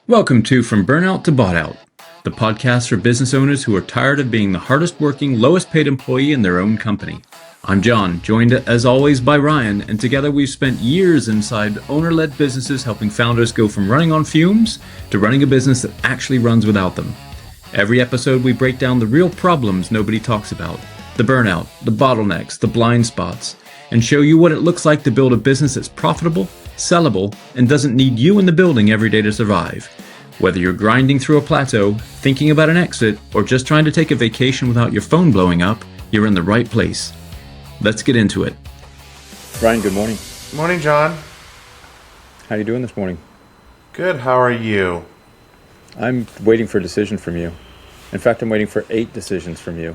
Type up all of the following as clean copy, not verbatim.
Welcome to From Burnout to Bought Out, the podcast for business owners who are tired of being the hardest working, lowest paid employee in their own company. I'm Jon, joined as always by Ryan, and together we've spent years inside owner-led businesses helping founders go from running on fumes to running a business that actually runs without them. Every episode we break down the real problems nobody talks about, the burnout, the bottlenecks, the blind spots, and show you what it looks like to build a business that's profitable, sellable, and doesn't need you in the building every day to survive. Whether you're grinding through a plateau, thinking about an exit, or just trying to take a vacation without your phone blowing up, you're in the right place. Let's get into it. Ryan, good morning. Morning, Jon. How you doing this morning? Good. How are you? I'm waiting for a decision from you. In fact, I'm waiting for 8 decisions from you.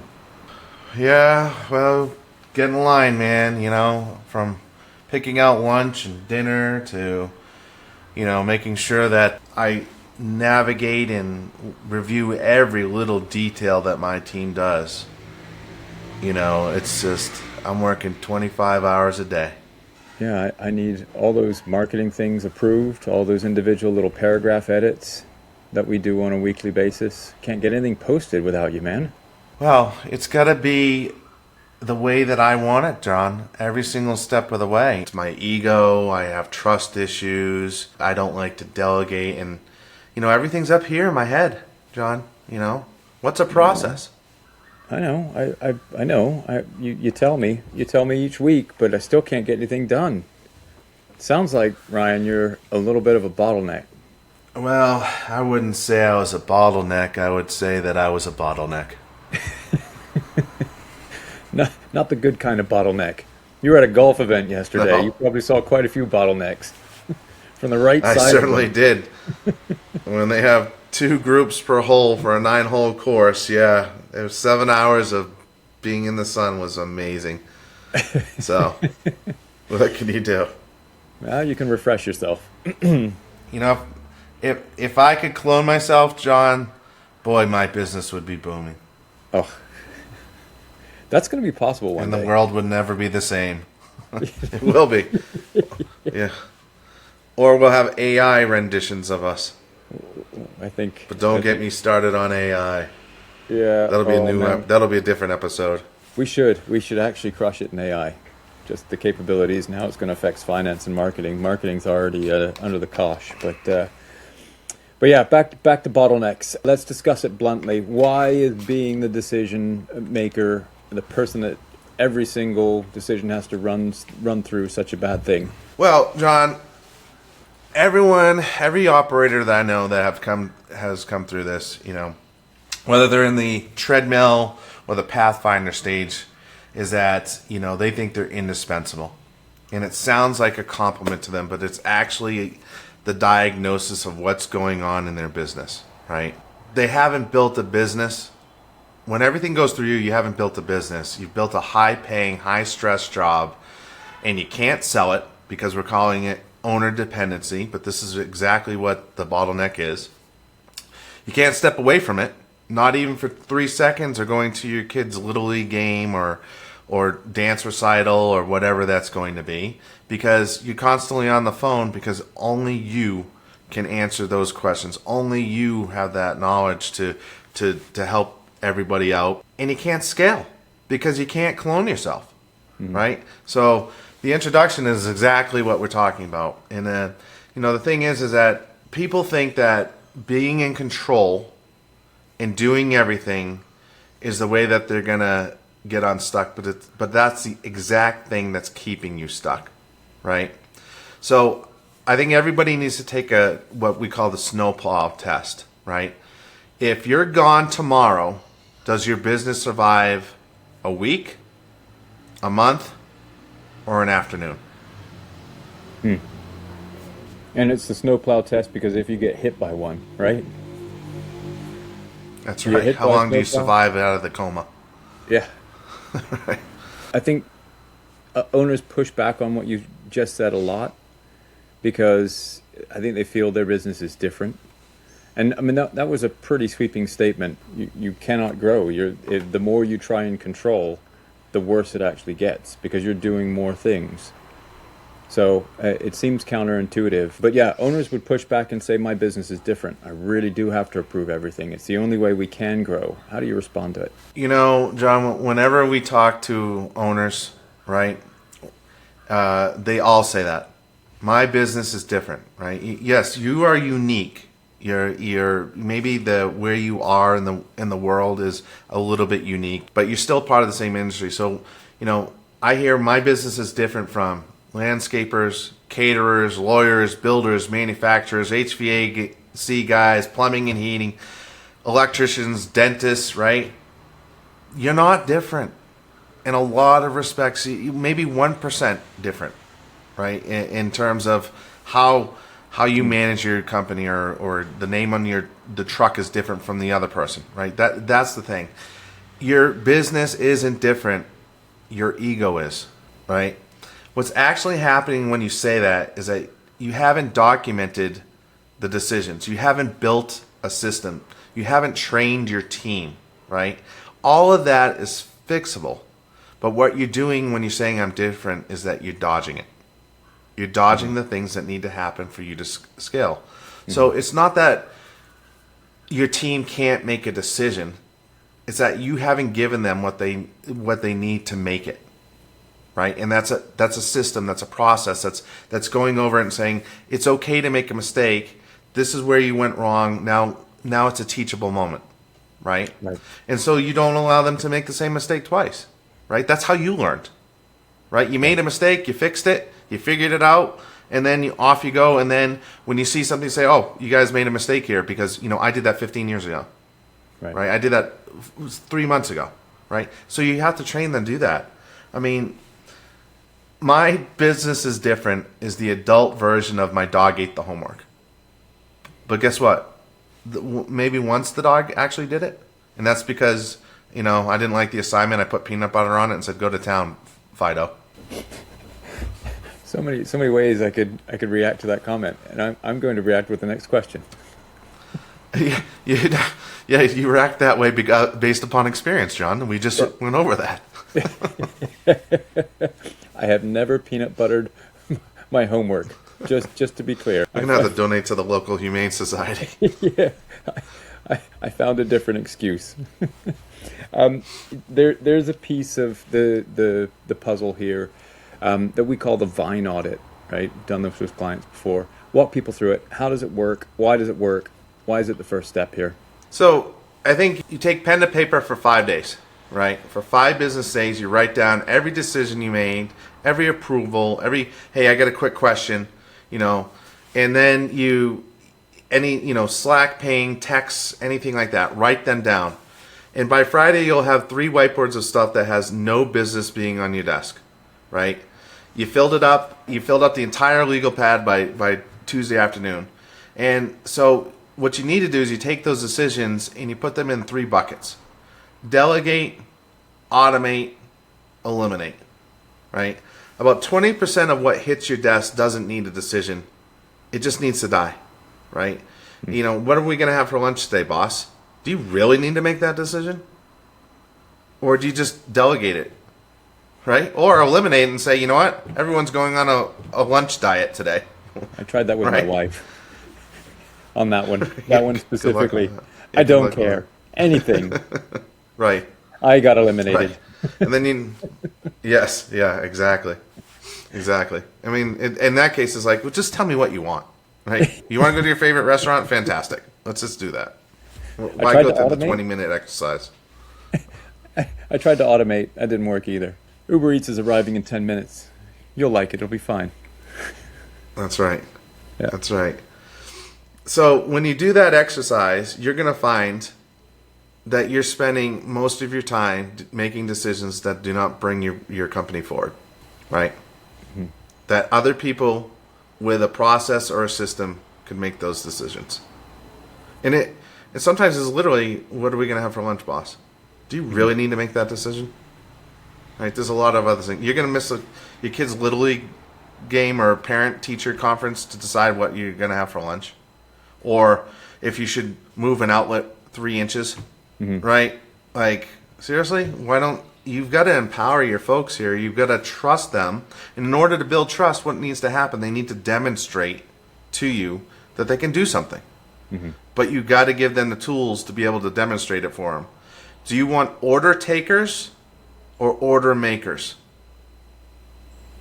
Yeah, well, get in line, man. From picking out lunch and dinner to, making sure that I navigate and review every little detail that my team does. It's just, I'm working 25 hours a day. Yeah, I need all those marketing things approved, all those individual little paragraph edits that we do on a weekly basis. Can't get anything posted without you, man. Well, it's got to be the way that I want it, Jon, every single step of the way. It's my ego, I have trust issues, I don't like to delegate, and, everything's up here in my head, Jon, What's a process? I know, I know. You tell me each week, but I still can't get anything done. Sounds like, Ryan, you're a little bit of a bottleneck. Well, I wouldn't say I was a bottleneck, I would say that I was a bottleneck. Not the good kind of bottleneck. You were at a golf event yesterday. No. You probably saw quite a few bottlenecks from the right side. I certainly did. When they have 2 groups per hole for a 9-hole course, yeah, it was 7 hours of being in the sun was amazing. So, what can you do? Well, you can refresh yourself. If I could clone myself, Jon, boy, my business would be booming. Oh. That's going to be possible one day. And the world would never be the same. It will be. Yeah. Or we'll have AI renditions of us. I think. But don't get me started on AI. Yeah. That'll be that'll be a different episode. We should actually crush it in AI. Just the capabilities. Now it's going to affect finance and marketing. Marketing's already under the cosh, but yeah, back to bottlenecks. Let's discuss it bluntly. Why is being the decision maker, the person that every single decision has to run through, such a bad thing? Well, Jon, every operator that I know that has come through this, whether they're in the treadmill or the Pathfinder stage, is that, they think they're indispensable. And it sounds like a compliment to them, but it's actually the diagnosis of what's going on in their business, right? They haven't built a business. When everything goes through you, you haven't built a business. You've built a high-paying, high-stress job, and you can't sell it because we're calling it owner dependency, but this is exactly what the bottleneck is. You can't step away from it, not even for 3 seconds, or going to your kid's Little League game or dance recital or whatever that's going to be, because you're constantly on the phone, because only you can answer those questions. Only you have that knowledge to help everybody out. And you can't scale because you can't clone yourself, right? So the introduction is exactly what we're talking about. And the thing is that people think that being in control and doing everything is the way that they're gonna get unstuck, but that's the exact thing that's keeping you stuck, right? So I think everybody needs to take what we call the Snowplow Test, right? If you're gone tomorrow, does your business survive a week, a month, or an afternoon? And it's the Snowplow Test because if you get hit by one, right? That's right. How long do you survive out of the coma? Yeah. Right. I think owners push back on what you just said a lot because I think they feel their business is different. And I mean, that was a pretty sweeping statement. You cannot grow. The more you try and control, the worse it actually gets because you're doing more things. So it seems counterintuitive. But yeah, owners would push back and say, my business is different. I really do have to approve everything. It's the only way we can grow. How do you respond to it? You know, John, whenever we talk to owners, right, they all say that. My business is different, right? Yes, you are unique. You're maybe where you are in the world is a little bit unique, but you're still part of the same industry. So, you know, I hear my business is different from landscapers, caterers, lawyers, builders, manufacturers, HVAC guys, plumbing and heating, electricians, dentists, right? You're not different in a lot of respects. Maybe 1% different, right? In terms of how you manage your company, or the name on the truck is different from the other person, right? That's the thing. Your business isn't different. Your ego is, right? What's actually happening when you say that is that you haven't documented the decisions. You haven't built a system. You haven't trained your team, right? All of that is fixable. But what you're doing when you're saying I'm different is that you're dodging it. You're dodging the things that need to happen for you to scale. Mm-hmm. So it's not that your team can't make a decision. It's that you haven't given them what they need to make it, right? And that's a system, that's a process, that's going over it and saying it's okay to make a mistake. This is where you went wrong. Now it's a teachable moment, right? And so you don't allow them to make the same mistake twice, right? That's how you learned, right? You made a mistake, you fixed it, you figured it out, and then off you go. And then when you see something, you say, oh, you guys made a mistake here because, you know, I did that 15 years ago, right? I did that 3 months ago, right? So you have to train them to do that. I mean, my business is different is the adult version of my dog ate the homework. But guess what? Maybe once the dog actually did it. And that's because, you know, I didn't like the assignment. I put peanut butter on it and said, go to town, Fido. So many ways I could react to that comment, and I'm going to react with the next question. Yeah, you react that way based upon experience, John. We just went over that. I have never peanut buttered my homework. Just to be clear, I'm gonna have to donate to the local humane society. Yeah, I found a different excuse. There's a piece of the puzzle here that we call the Vine Audit, right? Done this with clients before. Walk people through it. How does it work? Why does it work? Why is it the first step here? So I think you take pen to paper for 5 days, right? For 5 business days, you write down every decision you made, every approval, hey, I got a quick question, you know, and then Slack ping, texts, anything like that, write them down. And by Friday, you'll have 3 whiteboards of stuff that has no business being on your desk, right? You filled up the entire legal pad by Tuesday afternoon. And so what you need to do is you take those decisions and you put them in 3 buckets. Delegate, automate, eliminate, right? About 20% of what hits your desk doesn't need a decision. It just needs to die, right? Mm-hmm. You know, what are we going to have for lunch today, boss? Do you really need to make that decision? Or do you just delegate it, right? Or eliminate it and say, you know what? Everyone's going on a lunch diet today. I tried that with right? my wife on that one. That one specifically. Yeah, I don't care. Anything. Right. I got eliminated. Right. And then yes, yeah, exactly. I mean, in that case, it's like, well, just tell me what you want, right? You want to go to your favorite restaurant? Fantastic. Let's just do that. Why go through the 20-minute exercise? I tried to automate. That didn't work either. Uber Eats is arriving in 10 minutes. You'll like it. It'll be fine. That's right. Yeah. That's right. So when you do that exercise, you're going to find that you're spending most of your time making decisions that do not bring your company forward, right? Mm-hmm. That other people with a process or a system could make those decisions. And it sometimes is literally, what are we going to have for lunch, boss? Do you really need to make that decision? Right? There's a lot of other things. You're going to miss your kid's Little League game or parent-teacher conference to decide what you're going to have for lunch. Or if you should move an outlet 3 inches, mm-hmm. right? Like, seriously? Why don't you've got to empower your folks here. You've got to trust them. And in order to build trust, what needs to happen? They need to demonstrate to you that they can do something. Mm-hmm. But you've got to give them the tools to be able to demonstrate it for them. Do you want order takers or order makers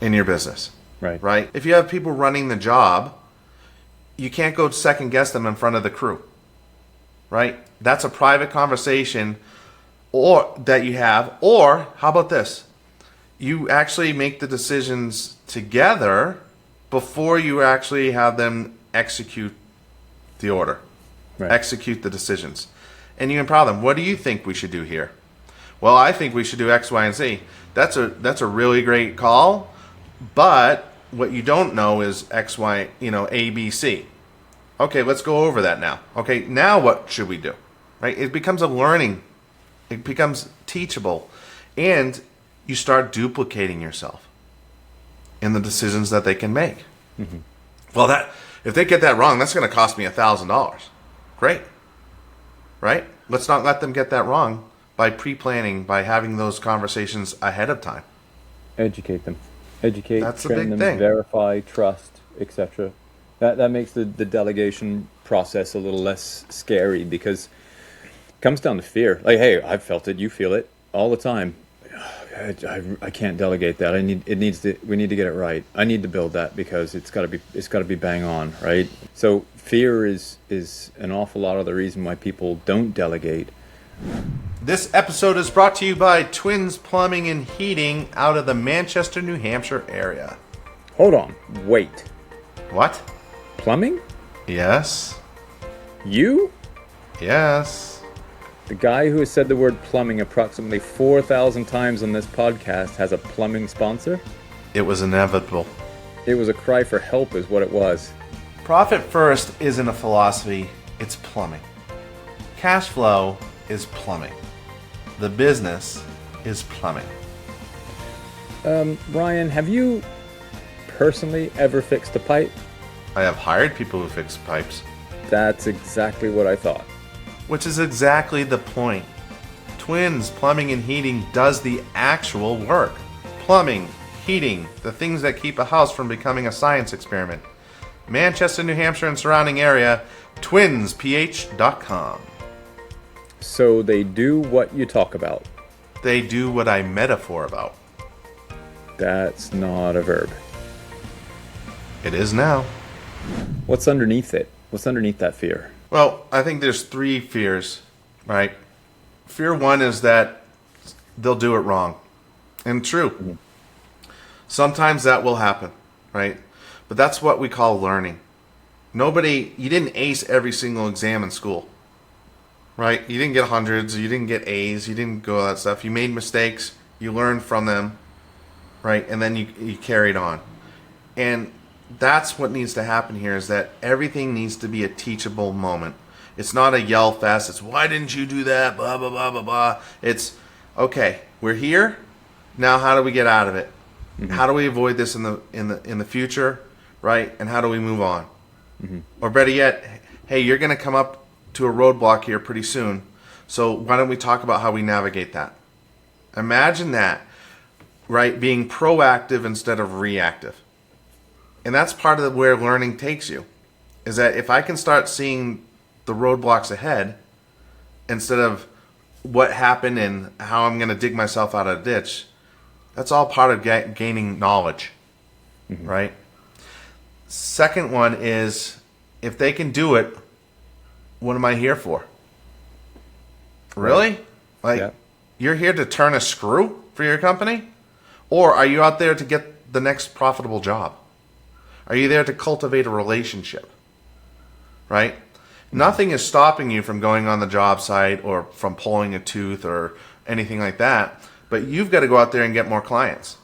in your business? Right? If you have people running the job, you can't go second guess them in front of the crew. Right? That's a private conversation or that you have. Or how about this? You actually make the decisions together before you actually have them execute the order. Right. Execute the decisions. And you empower them. What do you think we should do here? Well, I think we should do X, Y, and Z. That's a really great call. But what you don't know is X, Y, A, B, C. Okay, let's go over that now. Okay, now what should we do? Right? It becomes a learning. It becomes teachable. And you start duplicating yourself in the decisions that they can make. Mm-hmm. Well, if they get that wrong, that's going to cost me $1,000. Great. Right? Let's not let them get that wrong by pre-planning, by having those conversations ahead of time. Educate them. Educate, that's train a big them, thing. Verify, trust, etc. That makes the delegation process a little less scary because it comes down to fear. Like, hey, I've felt it, you feel it all the time. I can't delegate that. We need to get it right. I need to build that because it's got to be bang on, right? So fear is an awful lot of the reason why people don't delegate. This episode is brought to you by Twins Plumbing and Heating out of the Manchester, New Hampshire area. Hold on. Wait. What? Plumbing? Yes. You? Yes. The guy who has said the word plumbing approximately 4,000 times on this podcast has a plumbing sponsor? It was inevitable. It was a cry for help is what it was. Profit first isn't a philosophy, it's plumbing. Cash flow is plumbing. The business is plumbing. Ryan, have you personally ever fixed a pipe? I have hired people who fix pipes. That's exactly what I thought. Which is exactly the point. Twins Plumbing and Heating does the actual work. Plumbing, heating, the things that keep a house from becoming a science experiment. Manchester, New Hampshire and surrounding area, twinsph.com. So they do what you talk about. They do what I metaphor about. That's not a verb. It is now. What's underneath it? What's underneath that fear? Well, I think there's 3 fears, right? Fear 1 is that they'll do it wrong. And true. Mm-hmm. Sometimes that will happen, right? But that's what we call learning. You didn't ace every single exam in school, right? You didn't get hundreds, you didn't get A's, you didn't go all that stuff. You made mistakes, you learned from them, right? And then you carried on. And that's what needs to happen here, is that everything needs to be a teachable moment. It's not a yell fest. It's, why didn't you do that? Blah, blah, blah, blah, blah. It's, okay, we're here. Now how do we get out of it? Mm-hmm. How do we avoid this in the future, right? And how do we move on? Mm-hmm. Or better yet, hey, you're going to come up to a roadblock here pretty soon. So why don't we talk about how we navigate that? Imagine that, right? Being proactive instead of reactive. And that's part of where learning takes you, is that if I can start seeing the roadblocks ahead instead of what happened and how I'm going to dig myself out of a ditch, that's all part of gaining knowledge, mm-hmm. right? Second one is, if they can do it, what am I here for? Really? Like, You're here to turn a screw for your company? Or are you out there to get the next profitable job? Are you there to cultivate a relationship? Right? Nothing is stopping you from going on the job site or from pulling a tooth or anything like that. But you've got to go out there and get more clients.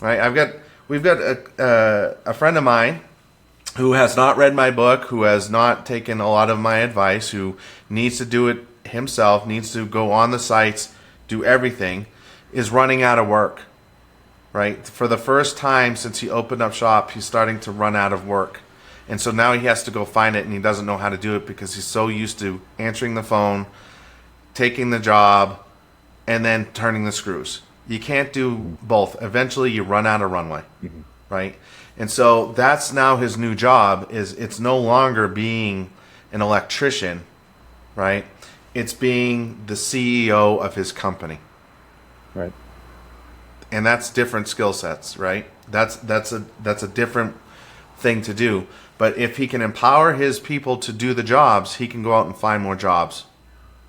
Right? We've got a friend of mine who has not read my book, who has not taken a lot of my advice, who needs to do it himself, needs to go on the sites, do everything, is running out of work. Right? For the first time since he opened up shop, he's starting to run out of work. And so now he has to go find it, and he doesn't know how to do it because he's so used to answering the phone, taking the job, and then turning the screws. You can't do both. Eventually you run out of runway, right? And so that's now his new job. Is it's no longer being an electrician, right? It's being the CEO of his company. Right. And that's different skill sets, right? That's a different thing to do. But if he can empower his people to do the jobs, he can go out and find more jobs.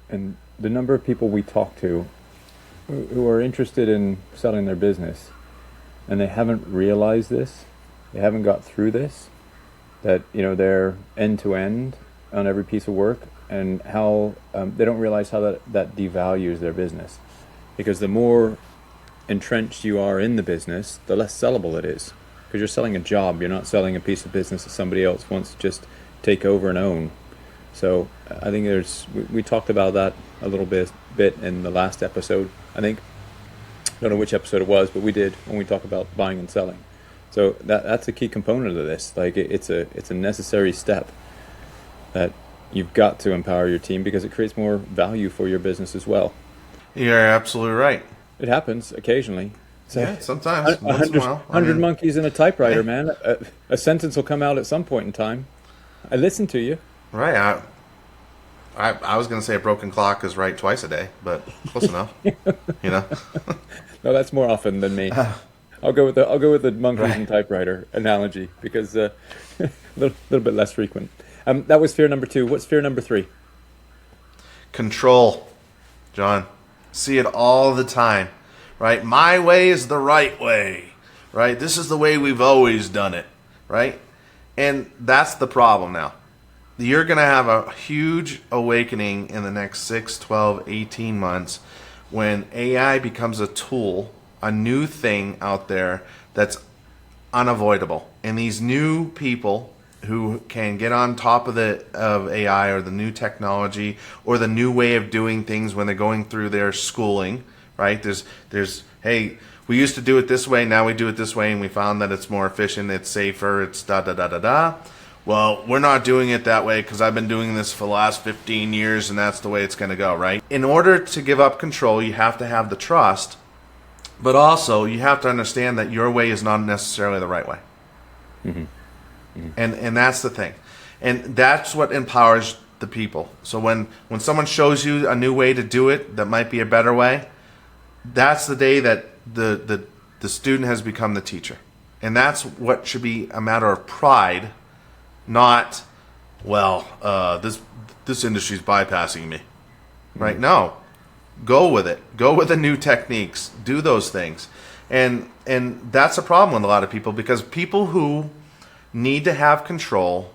And the number of people we talk to who are interested in selling their business, and they haven't realized this, they haven't got through this, that they're end to end on every piece of work, and how they don't realize how that devalues their business, because the more entrenched you are in the business, the less sellable it is, because you're selling a job. You're not selling a piece of business that somebody else wants to just take over and own. So I think we talked about that a little bit in the last episode. I think, I don't know which episode it was, but we did, when we talk about buying and selling. So that's a key component of this. Like it's a necessary step that you've got to empower your team, because it creates more value for your business as well. You're absolutely right. It happens occasionally. So yeah, sometimes. Once in a while. 100 monkeys in a typewriter, man. A sentence will come out at some point in time. I listen to you. Right. I was going to say a broken clock is right twice a day, but close enough. No, that's more often than me. I'll go with the monkeys and typewriter analogy, because a little bit less frequent. That was fear number 2. What's fear number 3? Control, John. See it all the time, right? My way is the right way, right? This is the way we've always done it, right? And that's the problem now. You're going to have a huge awakening in the next 6, 12, 18 months when AI becomes a tool, a new thing out there that's unavoidable. And these new people who can get on top of AI or the new technology or the new way of doing things when they're going through their schooling, right? There's hey, we used to do it this way, now we do it this way, and we found that it's more efficient, it's safer, it's da-da-da-da-da. Well, we're not doing it that way because I've been doing this for the last 15 years and that's the way it's going to go, right? In order to give up control, you have to have the trust, but also you have to understand that your way is not necessarily the right way. Mm-hmm. Mm-hmm. And that's the thing. And that's what empowers the people. So when someone shows you a new way to do it that might be a better way, that's the day that the student has become the teacher. And that's what should be a matter of pride, not, this industry's bypassing me. Right? No. Go with it. Go with the new techniques. Do those things. And that's a problem with a lot of people, because people who need to have control,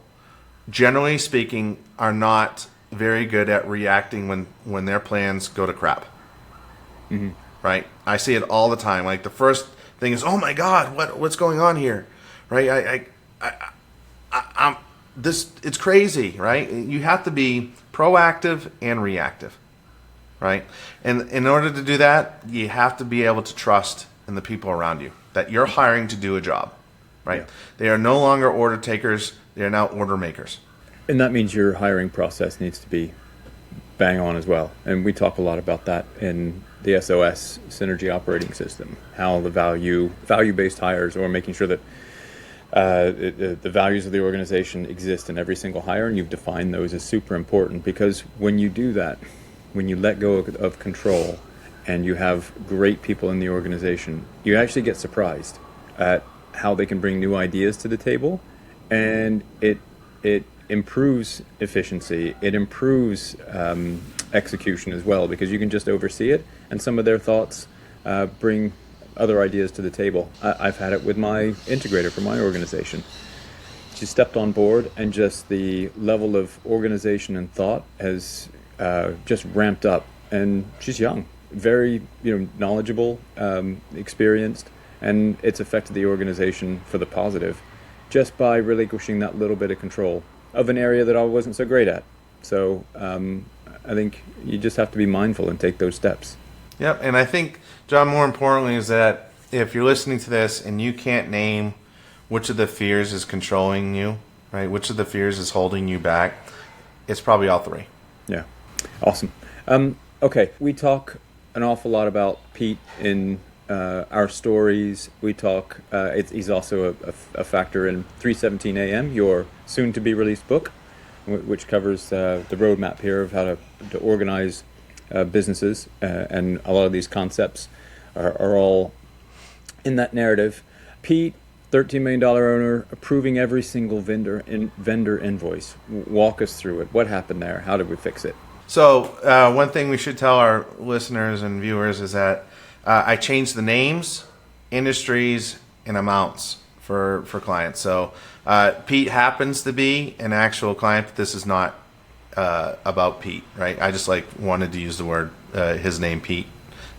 generally speaking, are not very good at reacting when their plans go to crap. Mm-hmm. Right? I see it all the time. Like the first thing is, oh my God, what's going on here? Right? It's crazy, right? You have to be proactive and reactive, right? And in order to do that, you have to be able to trust in the people around you that you're hiring to do a job, right? Yeah. They are no longer order takers; they are now order makers. And that means your hiring process needs to be bang on as well. And we talk a lot about that in the SOS Synergy Operating System, how the value-based hires, or making sure that the values of the organization exist in every single hire, and you've defined those as super important, because when you do that, when you let go of control and you have great people in the organization, you actually get surprised at how they can bring new ideas to the table, and it improves efficiency, it improves execution as well, because you can just oversee it, and some of their thoughts bring other ideas to the table. I've had it with my integrator for my organization. She stepped on board, and just the level of organization and thought has just ramped up. And she's young, very knowledgeable, experienced, and it's affected the organization for the positive just by relinquishing that little bit of control of an area that I wasn't so great at. So I think you just have to be mindful and take those steps. Yep, and I think, John, more importantly is that if you're listening to this and you can't name which of the fears is controlling you, right, which of the fears is holding you back, it's probably all three. Yeah, awesome. Okay, we talk an awful lot about Pete in our stories. We talk. He's also a factor in 3:17 a.m., your soon-to-be released book, which covers the roadmap here of how to organize businesses, and a lot of these concepts are all in that narrative. Pete, $13 million owner, approving every single vendor invoice. Walk us through it. What happened there? How did we fix it? So one thing we should tell our listeners and viewers is that I changed the names, industries, and amounts for clients. So Pete happens to be an actual client, but this is not about Pete, right? I just wanted to use the word his name, Pete,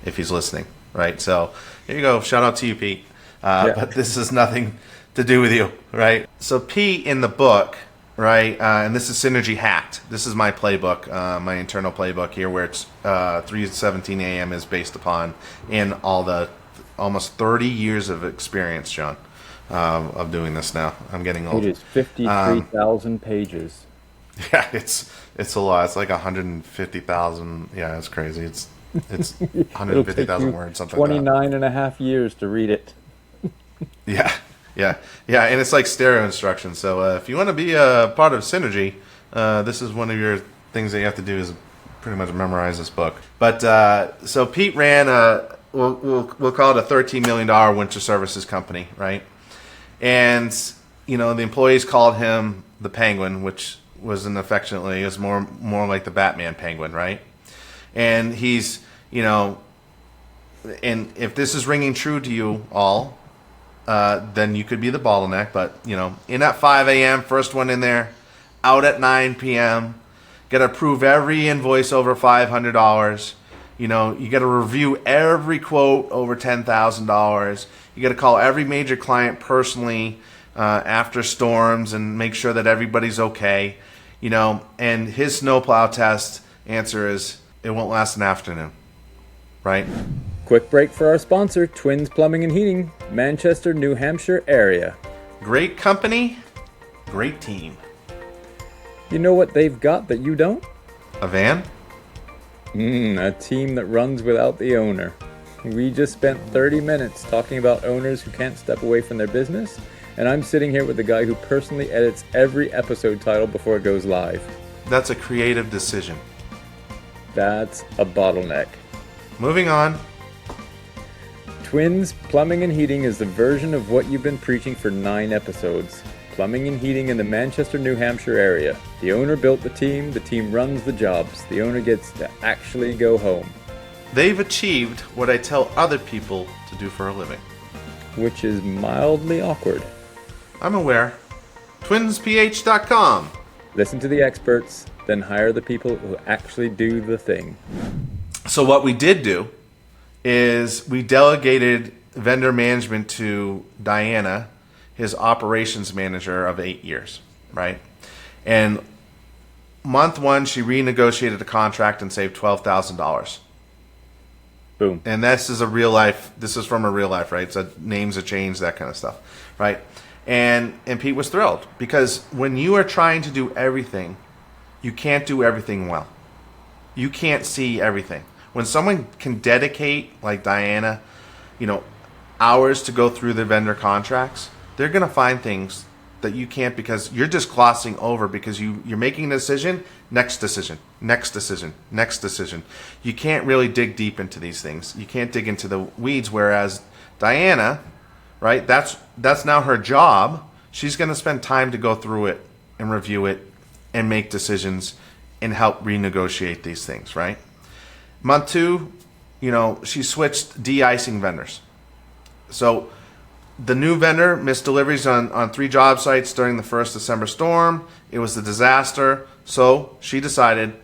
if he's listening, right? So here you go. Shout out to you, Pete. But this has nothing to do with you, right? So Pete in the book, right, and this is Synergy Hacked. This is my playbook, my internal playbook here, where it's 3:17 a.m. is based upon in all the almost 30 years of experience, John, of doing this now. I'm getting old. It is 53,000 pages. Yeah, it's a lot. It's like 150,000. Yeah, it's crazy. It's 150,000 words, something like that. 29 and a half years to read it. Yeah, and it's like stereo instructions. So if you want to be a part of Synergy, this is one of your things that you have to do is pretty much memorize this book. But so Pete ran we'll call it a $13 million winter services company, right? And the employees called him the Penguin, which wasn't affectionately, it was more like the Batman Penguin, right? And he's and if this is ringing true to you all, then you could be the bottleneck. But in at 5 a.m., first one in there, out at 9 p.m. Got to approve every invoice over $500. You got to review every quote over $10,000. You got to call every major client personally after storms and make sure that everybody's okay. And his Snowplow Test answer is it won't last an afternoon, right? Quick break for our sponsor, Twins Plumbing and Heating, Manchester, New Hampshire area. Great company, great team. You know what they've got that you don't? A van? A team that runs without the owner. We just spent 30 minutes talking about owners who can't step away from their business, and I'm sitting here with the guy who personally edits every episode title before it goes live. That's a creative decision. That's a bottleneck. Moving on. Twins Plumbing and Heating is the version of what you've been preaching for 9 episodes. Plumbing and heating in the Manchester, New Hampshire area. The owner built the team runs the jobs. The owner gets to actually go home. They've achieved what I tell other people to do for a living. Which is mildly awkward. I'm aware. TwinsPH.com. Listen to the experts, then hire the people who actually do the thing. So what we did do is we delegated vendor management to Diana, his operations manager of 8 years, right? And month 1, she renegotiated the contract and saved $12,000. Boom. And this is from a real life, right? So names have changed, that kind of stuff, right? And Pete was thrilled because when you are trying to do everything, you can't do everything well. You can't see everything. When someone can dedicate, like Diana, hours to go through the vendor contracts, they're going to find things that you can't because you're just glossing over because you're making a decision, next decision, next decision, next decision. You can't really dig deep into these things. You can't dig into the weeds, whereas Diana, right, that's now her job. She's going to spend time to go through it and review it and make decisions and help renegotiate these things, right? Month 2, she switched de-icing vendors. So the new vendor missed deliveries on 3 job sites during the first December storm. It was a disaster. So she decided,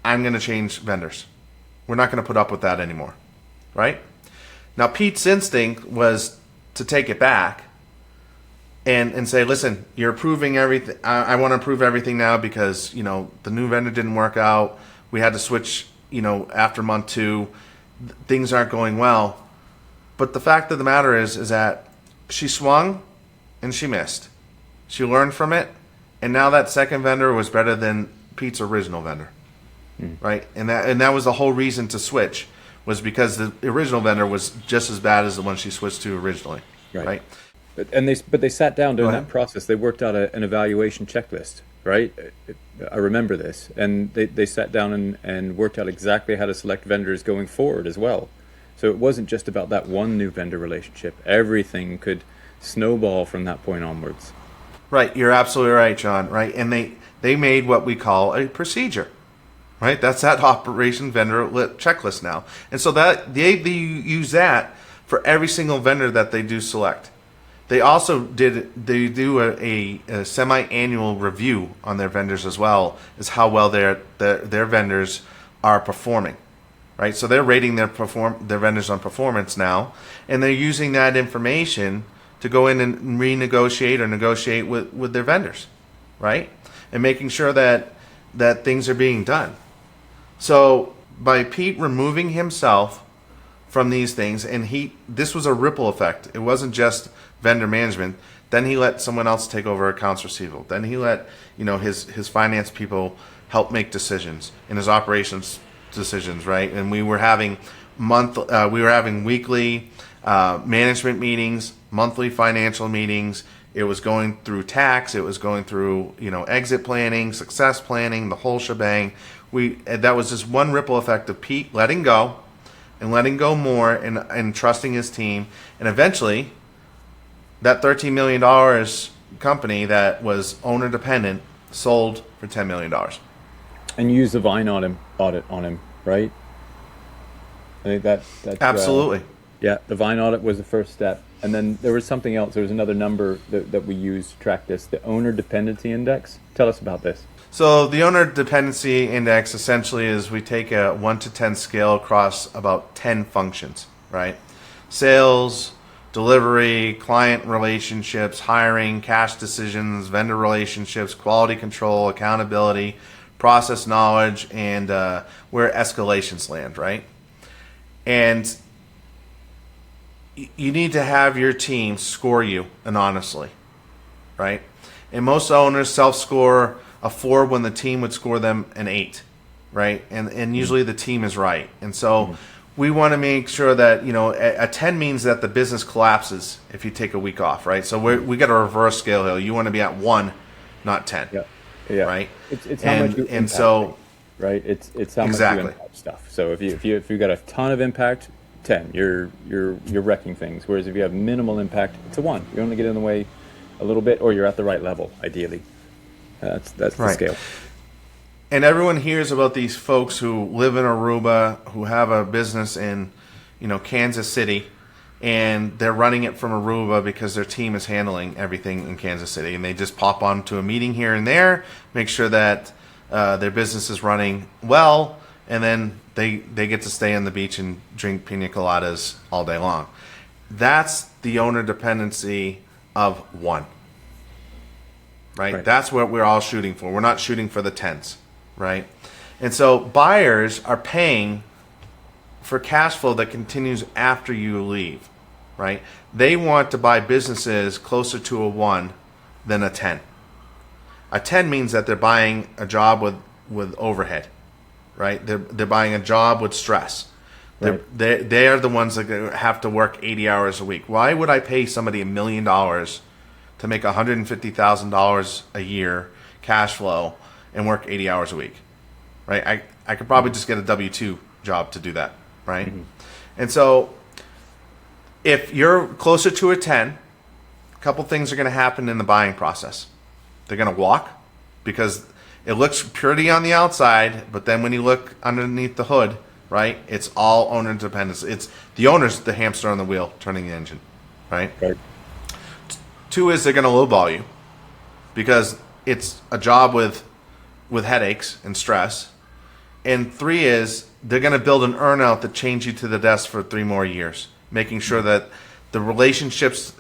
I'm going to change vendors. We're not going to put up with that anymore, right? Now, Pete's instinct was to take it back and say, listen, you're approving everything. I want to approve everything now because, the new vendor didn't work out. We had to switch, after month 2. Things aren't going well. But the fact of the matter is that she swung and she missed. She learned from it, and now that second vendor was better than Pete's original vendor, right? And that was the whole reason to switch. was because the original vendor was just as bad as the one she switched to originally, right? But they sat down during Go ahead. that process. They worked out an evaluation checklist, right? I remember this, and they sat down and worked out exactly how to select vendors going forward as well. So it wasn't just about that one new vendor relationship. Everything could snowball from that point onwards. Right, you're absolutely right, John. Right, and they made what we call a procedure. Right, that's that operation vendor checklist now, and so that they use that for every single vendor that they do select. They also do a semi-annual review on their vendors as well as how well their vendors are performing. Right, so they're rating their vendors on performance now, and they're using that information to go in and renegotiate or negotiate with their vendors, right, and making sure that things are being done. So by Pete removing himself from these things, and this was a ripple effect. It wasn't just vendor management. Then he let someone else take over accounts receivable. Then he let his finance people help make decisions and his operations decisions, right? And we were having weekly management meetings, monthly financial meetings. It was going through tax. It was going through exit planning, success planning, the whole shebang. That was just one ripple effect of Pete letting go and letting go more and trusting his team. And eventually, that $13 million company that was owner dependent sold for $10 million. And use the Vine audit on him, right? I think that's absolutely. Yeah, the Vine audit was the first step. And then there was something else. There was another number that we used to track this, the Owner Dependency Index. Tell us about this. So the Owner Dependency Index essentially is we take a 1 to 10 scale across about 10 functions, right? Sales, delivery, client relationships, hiring, cash decisions, vendor relationships, quality control, accountability, process knowledge, and where escalations land, right? And you need to have your team score you anonymously, right? And most owners self-score a 4 when the team would score them an 8, right? And usually the team is right. And so we want to make sure that, a 10 means that the business collapses if you take a week off, right? So we got a reverse scale here. You want to be at 1, not 10. Yeah. Right? It's how much you and impact so things, right? It's how exactly. much you impact stuff. So if you got a ton of impact, 10, you're wrecking things. Whereas if you have minimal impact, it's a 1. You only get in the way a little bit, or you're at the right level, ideally. That's the right. scale. And everyone hears about these folks who live in Aruba, who have a business in, Kansas City, and they're running it from Aruba because their team is handling everything in Kansas City, and they just pop onto a meeting here and there, make sure that their business is running well, and then they get to stay on the beach and drink pina coladas all day long. That's the owner dependency of 1. Right? That's what we're all shooting for. We're not shooting for the 10s, right? And so buyers are paying for cash flow that continues after you leave, right? They want to buy businesses closer to a 1 than a 10. A 10 means that they're buying a job with overhead, right? They're buying a job with stress. Right. They are the ones that have to work 80 hours a week. Why would I pay somebody $1 million to make $150,000 a year cash flow and work 80 hours a week, right? I could probably just get a W-2 job to do that, right? Mm-hmm. And so if you're closer to a 10, a couple things are going to happen in the buying process. They're going to walk because it looks pretty on the outside, but then when you look underneath the hood, right, it's all owner dependence. It's the owner's the hamster on the wheel turning the engine, right? Right. 2 is they're going to lowball you because it's a job with headaches and stress. And 3 is they're going to build an earnout that chains you to the desk for 3 more years, making sure that the relationships,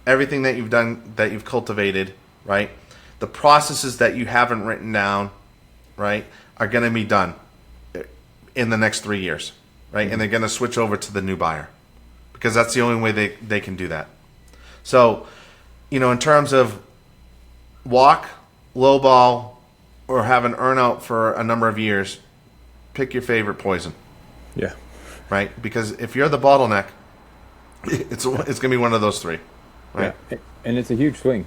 everything that you've done, that you've cultivated, right, the processes that you haven't written down, right, are going to be done in the next 3 years, right? And they're going to switch over to the new buyer because that's the only way they can do that. So, in terms of walk, lowball, or have an earnout for a number of years, pick your favorite poison. Yeah. right? Because if you're the bottleneck, it's going to be one of those three, right? Yeah. And it's a huge swing,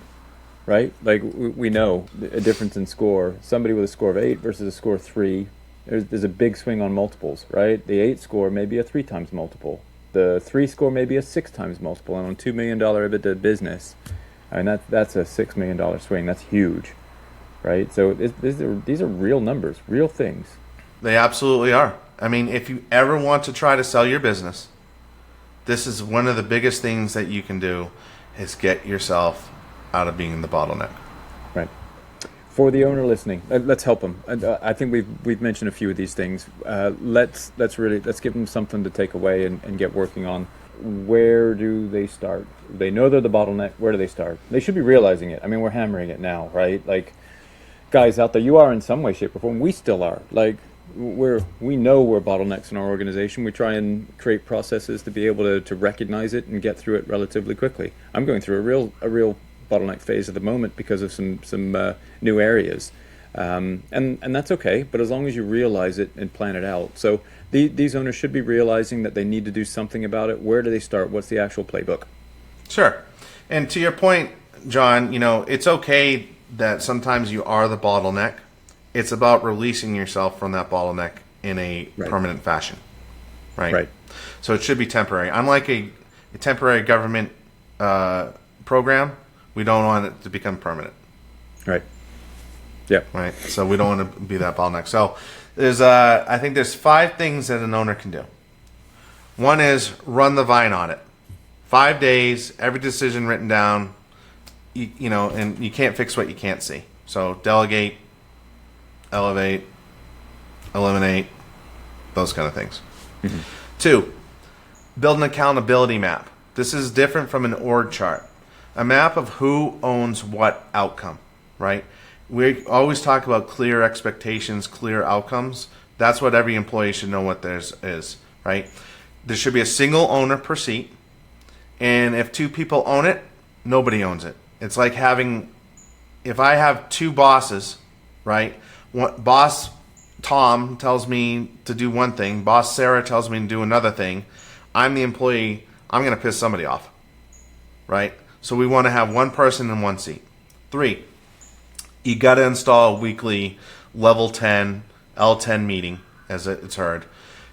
right? Like we know a difference in score. Somebody with a score of 8 versus a score of 3. There's a big swing on multiples, right? The 8 score may be a 3 times multiple. The 3 score may be a 6 times multiple. And on $2 million EBITDA business, I mean that's a $6 million swing. That's huge, right? So these are real numbers, real things. They absolutely are. I mean, if you ever want to try to sell your business, this is one of the biggest things that you can do is get yourself out of being the bottleneck. Right. For the owner listening, let's help them. I think we've mentioned a few of these things. Let's give them something to take away and get working on. Where do they start? They know they're the bottleneck. Where do they start? They should be realizing it. I mean, we're hammering it now, right? Like, guys out there, you are in some way, shape, or form. We still are. Like, we know we're bottlenecks in our organization. We try and create processes to be able to recognize it and get through it relatively quickly. I'm going through a real bottleneck phase at the moment because of some new areas, and that's okay. But as long as you realize it and plan it out, so these owners should be realizing that they need to do something about it. Where do they start? What's the actual playbook? Sure. And to your point, John, it's okay that sometimes you are the bottleneck. It's about releasing yourself from that bottleneck in a permanent fashion, right? Right. So it should be temporary. Unlike a temporary government program, we don't want it to become permanent. Right. Yeah. Right. So we don't want to be that bottleneck. So I think there's 5 things that an owner can do. One is run the Vine Audit. 5 days, every decision written down, and you can't fix what you can't see. So delegate, elevate, eliminate, those kind of things. Mm-hmm. 2, build an accountability map. This is different from an org chart. A map of who owns what outcome, right? We always talk about clear expectations, clear outcomes. That's what every employee should know what theirs is, right? There should be a single owner per seat. And if 2 people own it, nobody owns it. It's like if I have 2 bosses, right? Boss Tom tells me to do one thing. Boss Sarah tells me to do another thing. I'm the employee. I'm going to piss somebody off, right? So we want to have one person in one seat. 3, you got to install a weekly level 10, L10 meeting, as it's heard.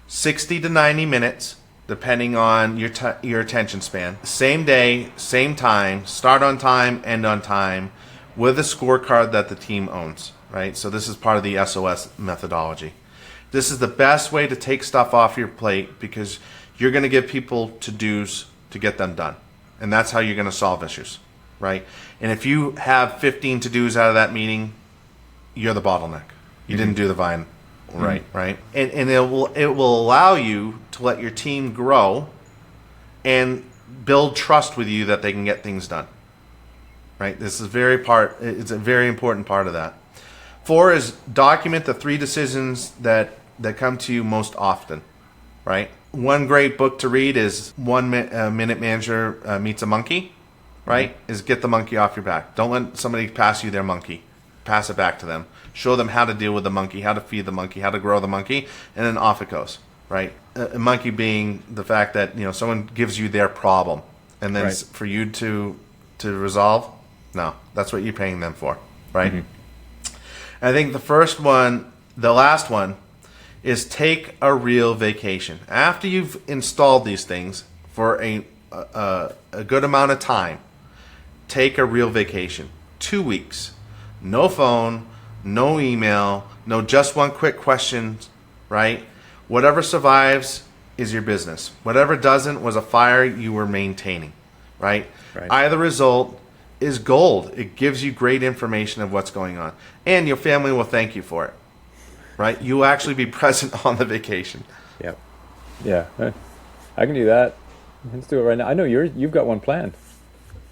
60 to 90 minutes, depending on your attention span. Same day, same time, start on time, end on time, with a scorecard that the team owns. Right? So this is part of the SOS methodology. This is the best way to take stuff off your plate because you're going to give people to-dos to get them done. And that's how you're going to solve issues, right? And if you have 15 to-dos out of that meeting, you're the bottleneck. You didn't do the Vine right? And it will allow you to let your team grow and build trust with you that they can get things done, right? This is it's a very important part of that. 4 is document the 3 decisions that come to you most often, right? One great book to read is One Minute Manager Meets a Monkey, right? Is get the monkey off your back. Don't let somebody pass you their monkey. Pass it back to them. Show them how to deal with the monkey, how to feed the monkey, how to grow the monkey, and then off it goes, right? A monkey being the fact that someone gives you their problem, and then for you to resolve. No, that's what you're paying them for, right? Mm-hmm. I think the last one, is take a real vacation. After you've installed these things for a good amount of time, take a real vacation. 2 weeks. No phone, no email, no just one quick question, right? Whatever survives is your business. Whatever doesn't was a fire you were maintaining, right? Either result is gold. It gives you great information of what's going on. And your family will thank you for it, right? You'll actually be present on the vacation. Yep. Yeah. I can do that. Let's do it right now. I know you've got one planned.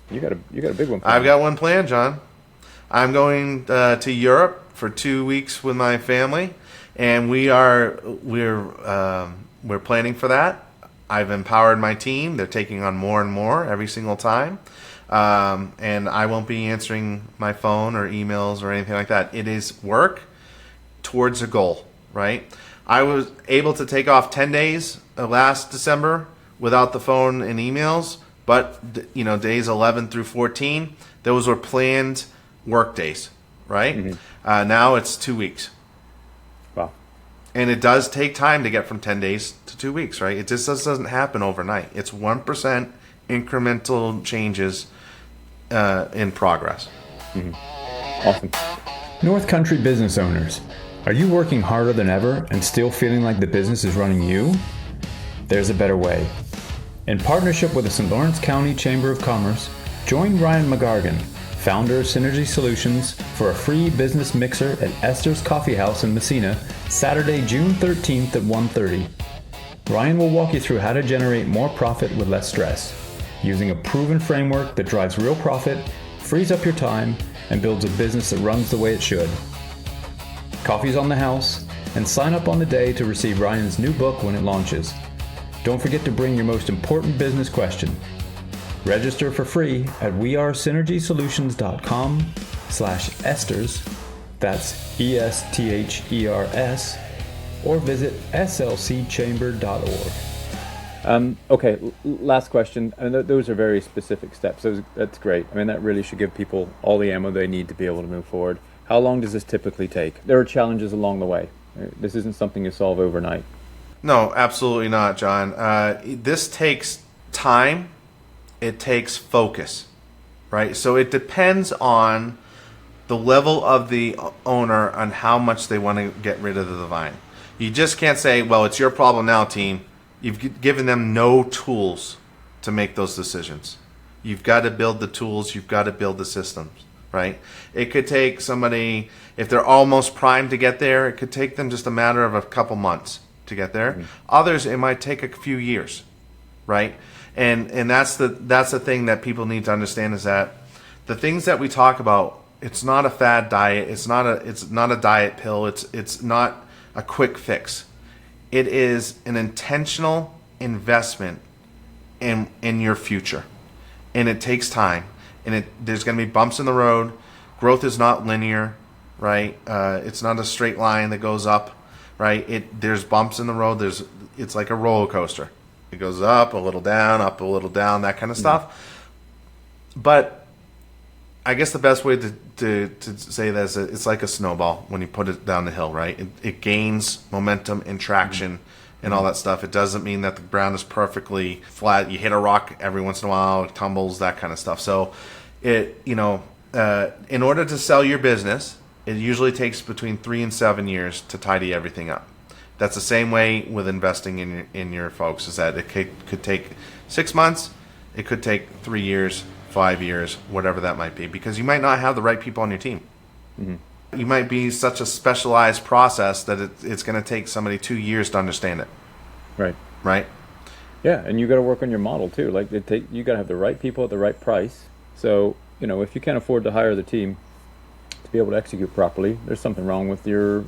You got a big one planned. I've got one planned, John. I'm going to Europe for 2 weeks with my family, and we're planning for that. I've empowered my team. They're taking on more and more every single time. And I won't be answering my phone or emails or anything like that. It is work towards a goal. right? I was able to take off 10 days last December without the phone and emails, but days 11 through 14, those were planned work days, right? Mm-hmm. Now it's 2 weeks. Wow. And it does take time to get from 10 days to 2 weeks, right? It just doesn't happen overnight. It's 1% incremental changes in progress. Mm-hmm. Awesome. North Country business owners, are you working harder than ever and still feeling like the business is running you? There's a better way. In partnership with the St. Lawrence County Chamber of Commerce, join Ryan McGargan, founder of Synergy Solutions, for a free business mixer at Esther's Coffee House in Messina, Saturday, June 13th at 1:30. Ryan will walk you through how to generate more profit with less stress, using a proven framework that drives real profit, frees up your time, and builds a business that runs the way it should. Coffee's on the house, and sign up on the day to receive Ryan's new book when it launches. Don't forget to bring your most important business question. Register for free at wearesynergysolutions.com/esters, that's ESTHERS, or visit slcchamber.org. Okay, last question. I mean, those are very specific steps. That's great. I mean, that really should give people all the ammo they need to be able to move forward. How long does this typically take? There are challenges along the way. This isn't something you solve overnight. No, absolutely not, John. This takes time. It takes focus, right? So it depends on the level of the owner on how much they want to get rid of the vine. You just can't say, well, it's your problem now, team. You've given them no tools to make those decisions. You've got to build the tools. You've got to build the systems, right? It could take somebody, if they're almost primed to get there, it could take them just a matter of a couple months to get there. Mm-hmm. Others, it might take a few years, right? And that's the thing that people need to understand, is that the things that we talk about, it's not a fad diet. It's not a diet pill. It's not a quick fix. It is an intentional investment in your future, and it takes time. And there's going to be bumps in the road. Growth is not linear, right? It's not a straight line that goes up, right? There's bumps in the road. It's like a roller coaster. It goes up a little down, that kind of stuff. But I guess the best way to say this, it's like a snowball when you put it down the hill, right? It gains momentum and traction and all that stuff. It doesn't mean that the ground is perfectly flat. You hit a rock every once in a while, it tumbles, that kind of stuff. So in order to sell your business, it usually takes between 3 and 7 years to tidy everything up. That's the same way with investing in your folks, is that it could take 6 months, it could take 3 years, 5 years, whatever that might be, because you might not have the right people on your team. Mm-hmm. You might be such a specialized process that it's going to take somebody 2 years to understand it. Right? Yeah, and you got to work on your model too. Like you got to have the right people at the right price. So, if you can't afford to hire the team to be able to execute properly, there's something wrong with your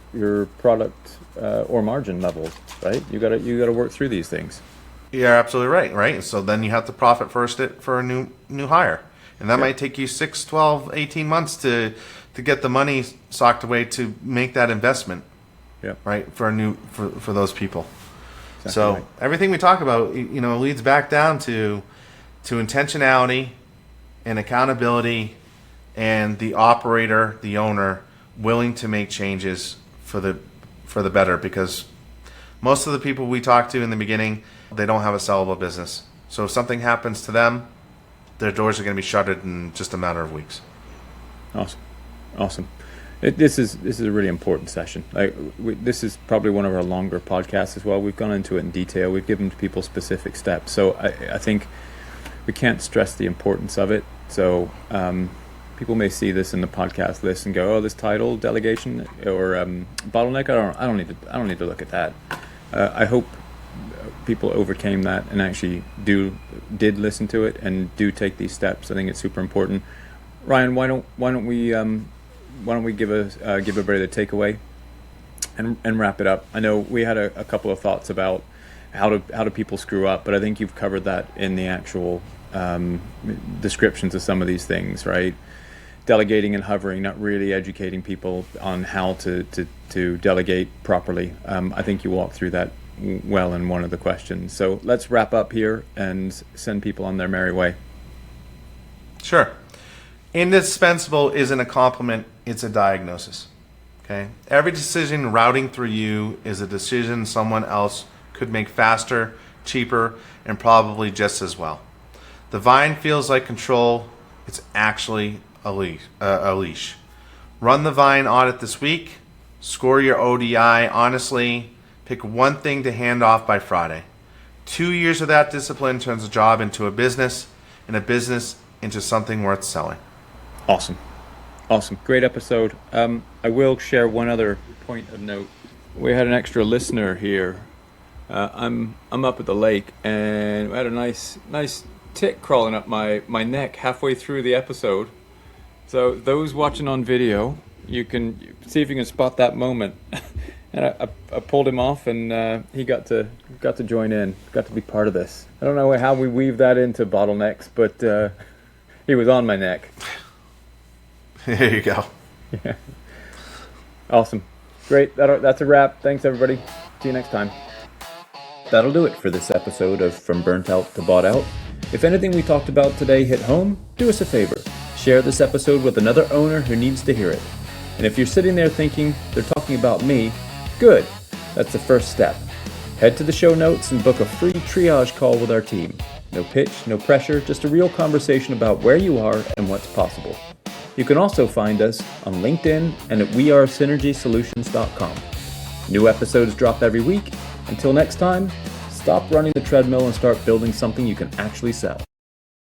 product or margin levels, right? You got to work through these things. You're absolutely right? So then you have to profit first for a new hire. And that might take you 6, 12, 18 months to get the money socked away to make that investment. Yeah. Right? For those people. Exactly so right. Everything we talk about, leads back down to intentionality and accountability, and the operator, the owner, willing to make changes for the better, because most of the people we talk to in the beginning, they don't have a sellable business. So if something happens to them, their doors are going to be shuttered in just a matter of weeks. Awesome. This is a really important session. This is probably one of our longer podcasts as well. We've gone into it in detail. We've given people specific steps. So I think we can't stress the importance of it. So people may see this in the podcast list and go, "Oh, this title, delegation or bottleneck. I don't need to look at that." I hope people overcame that and actually did listen to it and do take these steps. I think it's super important. Ryan, why don't we give everybody the takeaway and wrap it up? I know we had a couple of thoughts about how do people screw up, but I think you've covered that in the actual descriptions of some of these things, right? delegating and hovering, not really educating people on how to delegate properly. I think you walked through that well in one of the questions. So let's wrap up here and send people on their merry way. Sure. Indispensable isn't a compliment, it's a diagnosis. Okay? Every decision routing through you is a decision someone else could make faster, cheaper, and probably just as well. The Vine feels like control. It's actually a leash. Run the Vine audit this week. Score your ODI honestly. Pick one thing to hand off by Friday. 2 years of that discipline turns a job into a business, and a business into something worth selling. Awesome. Great episode. I will share one other point of note. We had an extra listener here. I'm up at the lake, and I had a nice tick crawling up my neck halfway through the episode. So those watching on video, you can see if you can spot that moment. And I pulled him off, and he got to join in, got to be part of this. I don't know how we weave that into bottlenecks, but he was on my neck. There you go. Yeah. Awesome. Great. That's a wrap. Thanks, everybody. See you next time. That'll do it for this episode of From Burnt Out to Bought Out. If anything we talked about today hit home, do us a favor. Share this episode with another owner who needs to hear it. And if you're sitting there thinking they're talking about me, good. That's the first step. Head to the show notes and book a free triage call with our team. No pitch, no pressure, just a real conversation about where you are and what's possible. You can also find us on LinkedIn and at wearesynergysolutions.com. New episodes drop every week. Until next time, stop running the treadmill and start building something you can actually sell.